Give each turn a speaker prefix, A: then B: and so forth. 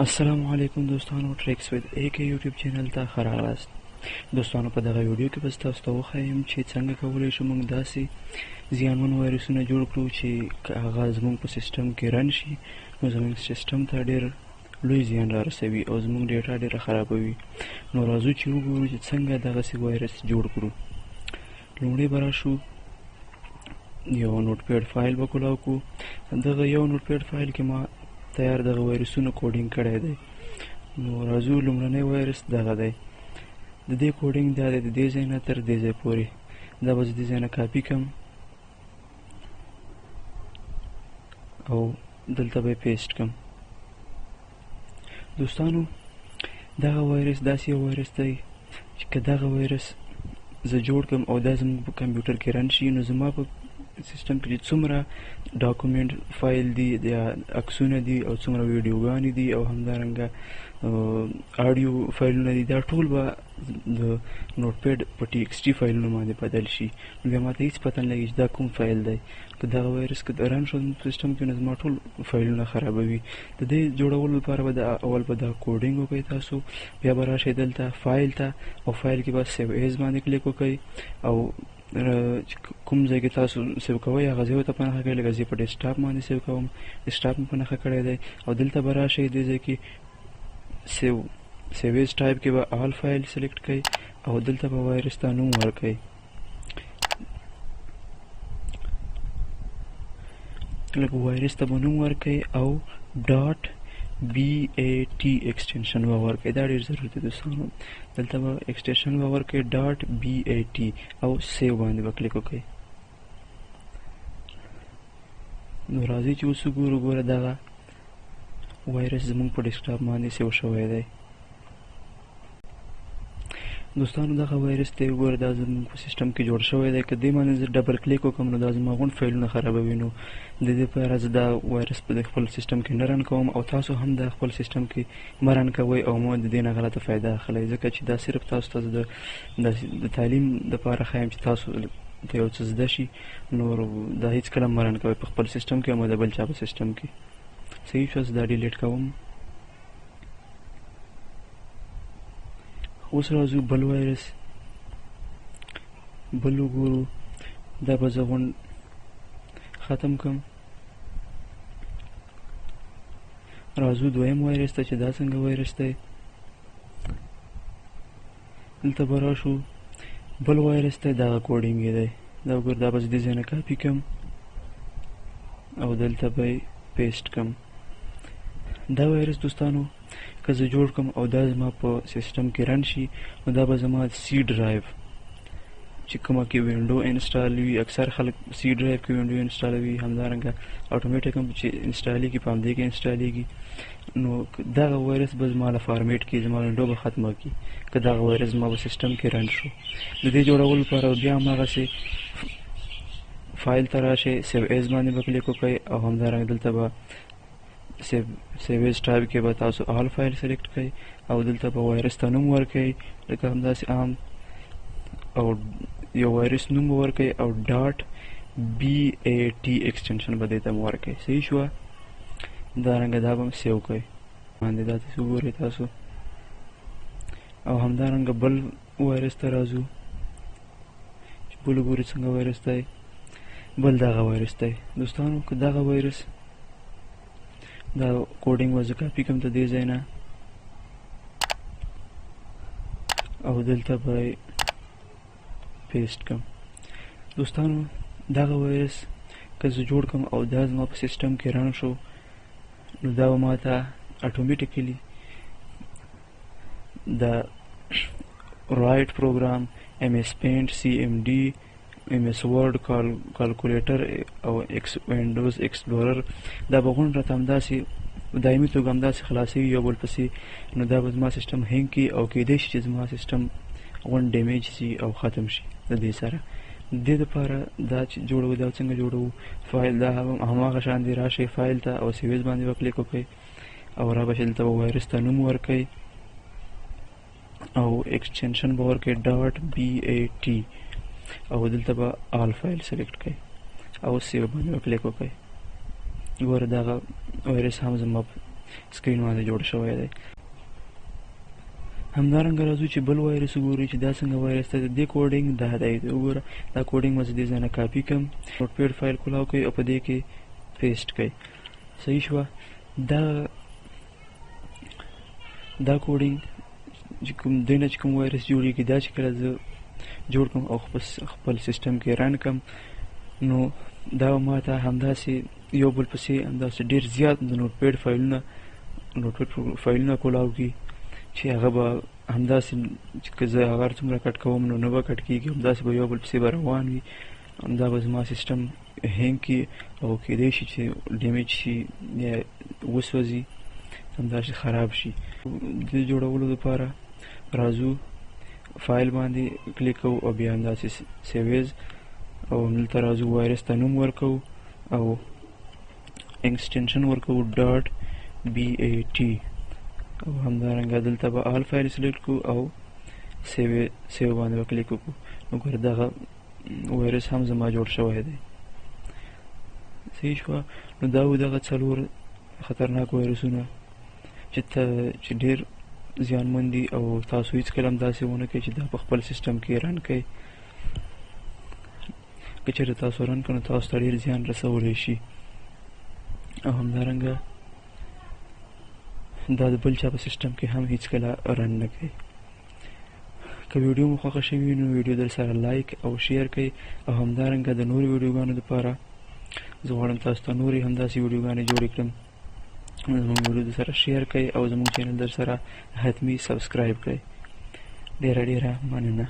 A: السلام علیکم دوستانو، ټریکس وذ AK یوټیوب چینل ته ښه راغلاست. دوستانو، په دغه ویډیو کې به تاسو ته وښایم چې څنګه کولی شو موږ داسې زیانمن وایرسونه جوړ کړو چې که هغه زموږ په سیسټم کې رن شي نو زموږ سیسټم ته ډېر لوی زیان رارسوي او زموږ ډیټا ډېره خرابوي. نو راځو چې وګورو چې څنګه دغسې وایرس جوړ کړو. لومړی به راشو، یو نوټ پیډ فایل به کولاو کړو. دغه یو نوټ پیډ فایل کې ما تیار دغه وایرسونه کوډینګ کړی دی. نو راځو، لومړنی وایرس دغه دی. د دې کوډینګ دا دی د دې ځای نه تر دې ځای پورې. دا به زه دې ځای نه کاپي کړم او دلته به یې پیسټ کړم. دوستانو، دغه وایرس داسې یو وایرس دی چې که دغه وایرس زه جوړ کړم او دا زموږ په کمپیوټر کې رن شي نو زما په سیسټم کې چې څومره ډاکومنټ فایل دي یا عکسونه دي او څومره ویډیوګانې دي او همدارنګه آډیو فایلونه دي، دا ټول به د نوټ پیډ په TXT فایلونو باندې بدل شي. نو بیا ماته هېڅ پته نه لګي چې دا کوم فایل دی. که دغه وایرس که رن شو سیسټم کې نو زما ټول فایلونه خرابوي. د دې جوړولو لپاره به اول به دا کوډینګ وکړئ تاسو، بیا به راشئ دلته فایل ته او فایل کې به سیو ایز باندې کلیک وکړئ او کوم ځای کې تاسو سیو کوئ هغه ځای ورته په نښه کړئ. لکه زه په ډیسکټاپ باندې سیو کوم، ډیسکټاپ مې په نښه کړی دی او دلته به راشئ دې ځای کې سیو ایز ټایپ کې به آل فایل سلیکټ کړئ او دلته به وایرس ته نوم ورکړئ. لکه وایرس ته به نوم ورکړئ او ډاټ BAT ایکسټینشن به ورکړئ. دا ډېر ضروري دی دوستانو. دلته به ایکسټینشن به ورکړئ ډاټ BAT او سیو باندې به کلیک وکړئ. نو راځئ چې اوس وګورو. ګوره دغه وایرس زموږ په ډیسکټاپ باندې سیو شوی دی. دوستانو، دغه وایرس ته وګوره، دا زموږ په سیسټم کې جوړ شوی دی. که دې باندې زه ډبل کلیک وکړم نو دا زما غونډ فایلونه خرابوي. نو د دې لپاره زه دا وایرس په خپل سیسټم کې نه رن کوم او تاسو هم د خپل سیسټم کې مه رن کوئ او مه د دې نه غلطه فایده اخلئ، ځکه چې دا صرف تاسو ته د تعلیم دپاره ښایم چې تاسو ته یو څه زده شي. نور دا هېڅ کله مه رن کوئ په خپل سیسټم کې او د بل چا په سیسټم کې. صحیح شوه، زه دا ډیلیټ کوم. اوس راځو بل وایرس بل وګورو. دا به زه غونډ ختم کړم. راځو دویم وایرس ته چې دا څنګه وایرس دی. دلته به راشو، بل وایرس دی، دغه کوډینګ یې دی. دا وګوره، دا به زه دې ځای نه کاپي کړم او دلته به یې پیسټ کړم. دا وایرس دوستانو که زه جوړ کړم او دا زما په سیسټم کې رن شي نو دا به زما C ډرایو چې کومه کې وینډو انسټال وي، اکثر خلک C ډرایو کې وینډو انسټالوي، همدارنګه اټومیټیک هم چې انسټالېږي په همدې کې انسټالېږي. نو دغه وایرس به زما له فارمیټ کې زما وینډو به ختمه کړي که دغه وایرس زما په سیسټم کې رن شو. د دې جوړولو لپاره بیا هماغسې فایل ته راشئ، سیو ایز باندې به کلیک وکړئ او همدارنګه دلته به سیو ایز ټایپ کې به تاسو آل فایل سلیکټ کړئ او دلته به وایرس ته نوم ورکړئ لکه همداسې عام او یو وایرس نوم به ورکړئ او ډاټ BAT ایکسټینشن به دې ته مو ورکړئ. صحیح شوه. همدارنګه دا به م سیو کړئ باندې دا تاسو وګورئ تاسو. او همدارنګه بل وایرس ته راځو چې بل وګورئ څنګه وایرس دی. بل دغه وایرس دی دوستانو. که دغه وایرس دا کوډینګ به زه کاپي کړم د دې ځای نه او دلته به یې پیسټ کړم. دوستانو، دغه وایرس که زه جوړ کړم او دا زما په سیسټم کې رن شو نو دا به ما ته اټومیټیکلي د رایټ پروګرام، MS Paint، CMD، MS Word، کالکولیټر او وینډوز ایکسپلورر دا به غونډ راته همداسې دایمي توګه همداسې خلاصوي یو بل پسې. نو دا به زما سیسټم هینګ کړي او کیدای شي چې زما سیسټم غونډ ډیمیج شي او ختم شي. د دې سره د دې دپاره دا چې جوړو، دا څنګه جوړو فایل، دا هماغه شان دی. راشئ فایل ته او سیو ایز باندې به کلیک وکړئ او را به شئ دلته به وایرس ته نوم ورکړئ او ایکسټینشن به ورکړئ ډاټ BAT او دلته به آل فایل سلیکټ کړئ او سیو باندې به کلیک وکړئ. ګوره دغه وایرس هم زما سکرین باندې جوړ شوی دی. همدارنګه راځو چې بل وایرس وګورو چې دا څنګه وایرس ته د دې کوډینګ دا دی. وګوره دا کوډینګ مې دې ځای نه کاپي کړم، نوټ پیډ فایل کولاو کوي او په دې کې پیسټ کوي. صحیح شوه. دا کوډینګ چې کوم دی نه چې کوم وایرس جوړېږي دا چې کله زه جوړ کړم او خپل سیسټم کې رن کړم نو دا ما ته همداسې یو بل پسې همداسې ډېر زیات د نوټ پیډ فایلونه کولاو کړي چې هغه به همداسې که زه هغه هر څومره کټ کوم نو نه به کټ کېږي، همداسې به یو بل پسې به روان وي. همدا به زما سیسټم هینګ کړي او کېدای شي چې ډیمیج شي یا وسوځي، همداسې خراب شي. د جوړولو دپاره راځو فایل باندې کلیک کوو او بیا همداسې سیویز او دلته راځو وایرس ته نوم ورکوو او ایکسټنشن ورکوو .bat او همدارنګه دلته به آل فایل سلیکټ کړو او سیو باندې به کلیک وکړو. نو ګوره دغه وایرس هم زما جوړ شوی دی. صحیح شوه. نو دا و دغه څلور خطرناک وایرسونه چې ډېر زیانمن دي او تاسو هېڅکله هم داسې ونه کوئ چې دا په خپل سیسټم کې رن کوئ. که چېرته تاسو رن کړو نو تاسو ته ډېر زیان رسولی شي. او همدارنګه دا د بل چا په سیسټم کې هم هېڅکله رن نه کوي. که ویډیو مو خوښه شوي نو ویډیو در سره لایک او شیر کړئ او همدارنګه د نورو ویډیوګانو دپاره زه غواړم تاسو ته نورې همداسې ویډیوګانې جوړې کړم. زموږ ویډیو در سره شیر کړئ او زموږ چینل در سره حتمي سبسکرایب کړئ. ډېره مننه.